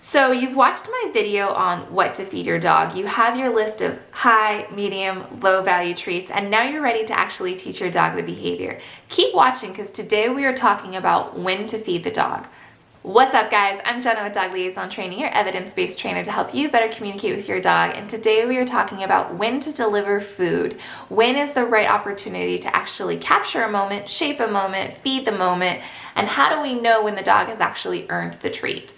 So you've watched my video on what to feed your dog. You have your list of high, medium, low value treats, and now you're ready to actually teach your dog the behavior. Keep watching because today we are talking about when to feed the dog. What's up guys, I'm Jenna with Dog Liaison Training, your evidence-based trainer to help you better communicate with your dog, and today we are talking about when to deliver food. When is the right opportunity to actually capture a moment, shape a moment, feed the moment, and how do we know when the dog has actually earned the treat?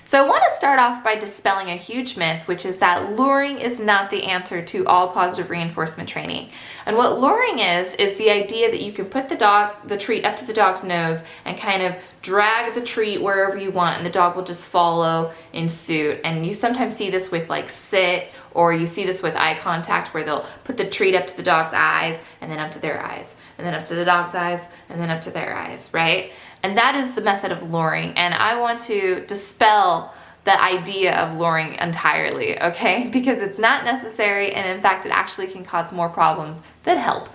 So I want to start off by dispelling a huge myth, which is that luring is not the answer to all positive reinforcement training. And what luring is the idea that you can put the treat up to the dog's nose and kind of drag the treat wherever you want and the dog will just follow in suit. And you sometimes see this with like sit, or you see this with eye contact where they'll put the treat up to the dog's eyes and then up to their eyes and then up to the dog's eyes and then up to their eyes, right? And that is the method of luring, and I want to dispel the idea of luring entirely, okay? Because it's not necessary, and in fact, it actually can cause more problems than help.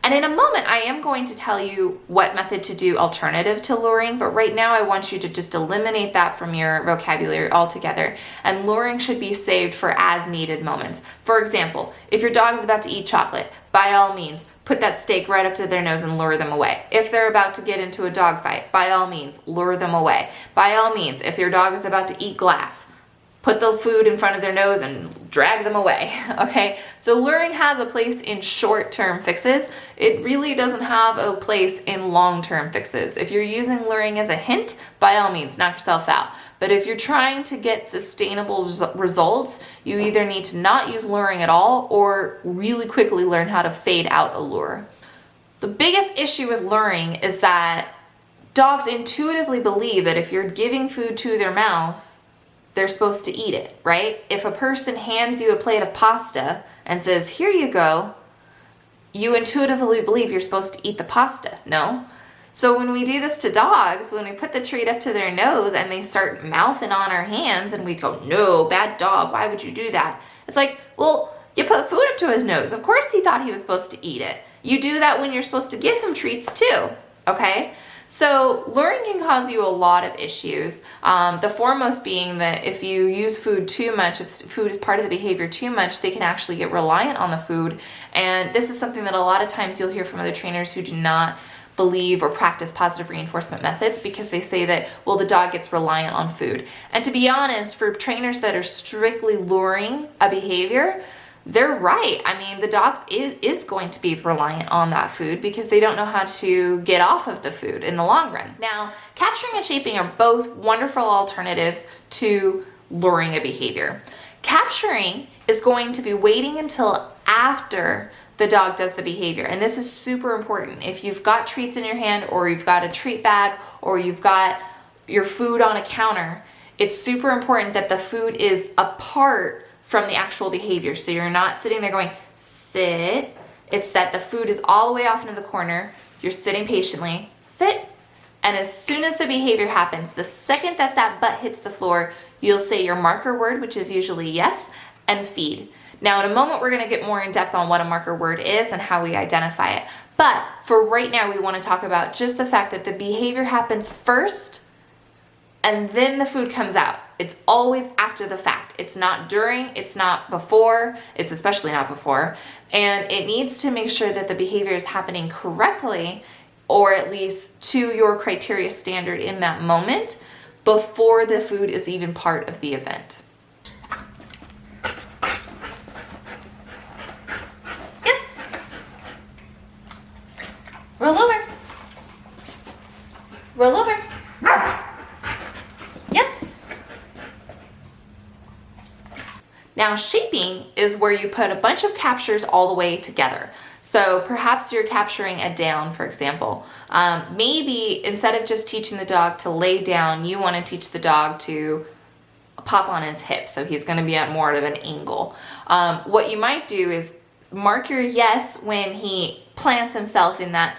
And in a moment, I am going to tell you what method to do alternative to luring, but right now I want you to just eliminate that from your vocabulary altogether, and luring should be saved for as needed moments. For example, if your dog is about to eat chocolate, by all means, put that steak right up to their nose and lure them away. If they're about to get into a dog fight, by all means, lure them away. By all means, if your dog is about to eat glass, put the food in front of their nose and drag them away, okay? So luring has a place in short-term fixes. It really doesn't have a place in long-term fixes. If you're using luring as a hint, by all means, knock yourself out. But if you're trying to get sustainable results, you either need to not use luring at all or really quickly learn how to fade out a lure. The biggest issue with luring is that dogs intuitively believe that if you're giving food to their mouth, they're supposed to eat it, right? If a person hands you a plate of pasta and says, "Here you go," you intuitively believe you're supposed to eat the pasta, no? So when we do this to dogs, when we put the treat up to their nose and they start mouthing on our hands and we go, "No, bad dog, why would you do that?" It's like, well, you put food up to his nose. Of course he thought he was supposed to eat it. You do that when you're supposed to give him treats too, okay? So luring can cause you a lot of issues. The foremost being that if you use food too much, if food is part of the behavior too much, they can actually get reliant on the food. And this is something that a lot of times you'll hear from other trainers who do not believe or practice positive reinforcement methods because they say that, well, the dog gets reliant on food. And to be honest, for trainers that are strictly luring a behavior, they're right. I mean, the dog is going to be reliant on that food because they don't know how to get off of the food in the long run. Now, capturing and shaping are both wonderful alternatives to luring a behavior. Capturing is going to be waiting until after the dog does the behavior, and this is super important. If you've got treats in your hand, or you've got a treat bag, or you've got your food on a counter, it's super important that the food is apart from the actual behavior. So you're not sitting there going, sit. It's that the food is all the way off into the corner. You're sitting patiently, sit. And as soon as the behavior happens, the second that that butt hits the floor, you'll say your marker word, which is usually yes, and feed. Now in a moment, we're gonna get more in depth on what a marker word is and how we identify it. But for right now, we wanna talk about just the fact that the behavior happens first and then the food comes out. It's always after the fact. It's not during, it's not before, it's especially not before. And it needs to make sure that the behavior is happening correctly, or at least to your criteria standard in that moment, before the food is even part of the event. Yes. Roll over. Roll over. Yes. Now shaping is where you put a bunch of captures all the way together. So perhaps you're capturing a down, for example. Maybe instead of just teaching the dog to lay down, you want to teach the dog to pop on his hip, so he's going to be at more of an angle. What you might do is mark your yes when he plants himself in that,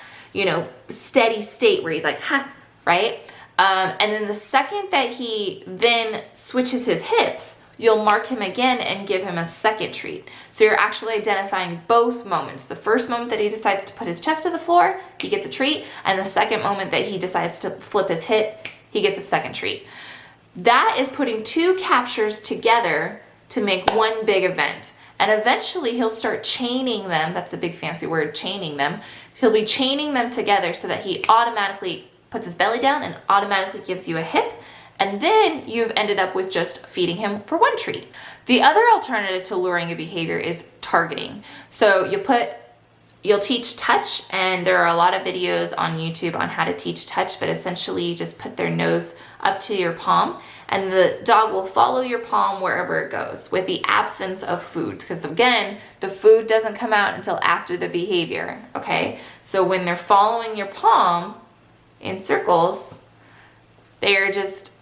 steady state where he's like, ha, right? And then the second that he then switches his hips, you'll mark him again and give him a second treat. So you're actually identifying both moments. The first moment that he decides to put his chest to the floor, he gets a treat, and the second moment that he decides to flip his hip, he gets a second treat. That is putting two captures together to make one big event. And eventually he'll start chaining them. That's a big fancy word, chaining them. He'll be chaining them together so that he automatically puts his belly down and automatically gives you a hip. And then you've ended up with just feeding him for one treat. The other alternative to luring a behavior is targeting. So you'll teach touch, and there are a lot of videos on YouTube on how to teach touch, but essentially you just put their nose up to your palm and the dog will follow your palm wherever it goes with the absence of food, because again, the food doesn't come out until after the behavior, okay? So when they're following your palm in circles, they are just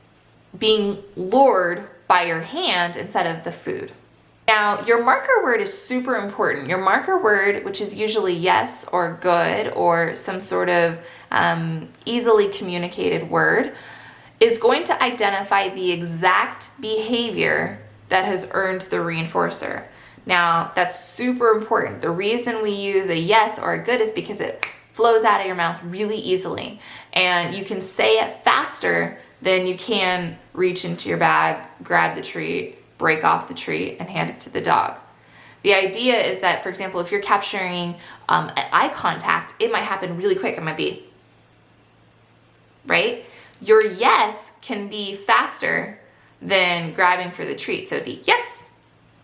being lured by your hand instead of the food. Now, your marker word is super important. Your marker word, which is usually yes or good or some sort of easily communicated word, is going to identify the exact behavior that has earned the reinforcer. Now, that's super important. The reason we use a yes or a good is because it flows out of your mouth really easily. And you can say it faster than you can reach into your bag, grab the treat, break off the treat, and hand it to the dog. The idea is that, for example, if you're capturing eye contact, it might happen really quick. It might be, right? Your yes can be faster than grabbing for the treat. So it'd be yes,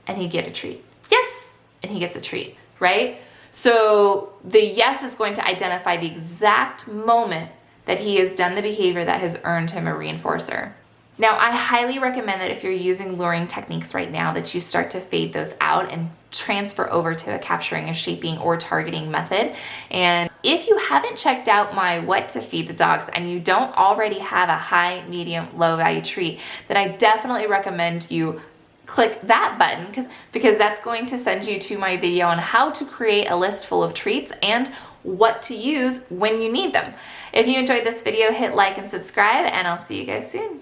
and he'd get a treat. Yes, and he gets a treat, right? So the yes is going to identify the exact moment that he has done the behavior that has earned him a reinforcer. Now, I highly recommend that if you're using luring techniques right now, that you start to fade those out and transfer over to a capturing, a shaping, or targeting method. And if you haven't checked out my What to Feed the Dogs and you don't already have a high, medium, low value treat, then I definitely recommend you click that button because that's going to send you to my video on how to create a list full of treats and what to use when you need them. If you enjoyed this video, hit like and subscribe, and I'll see you guys soon.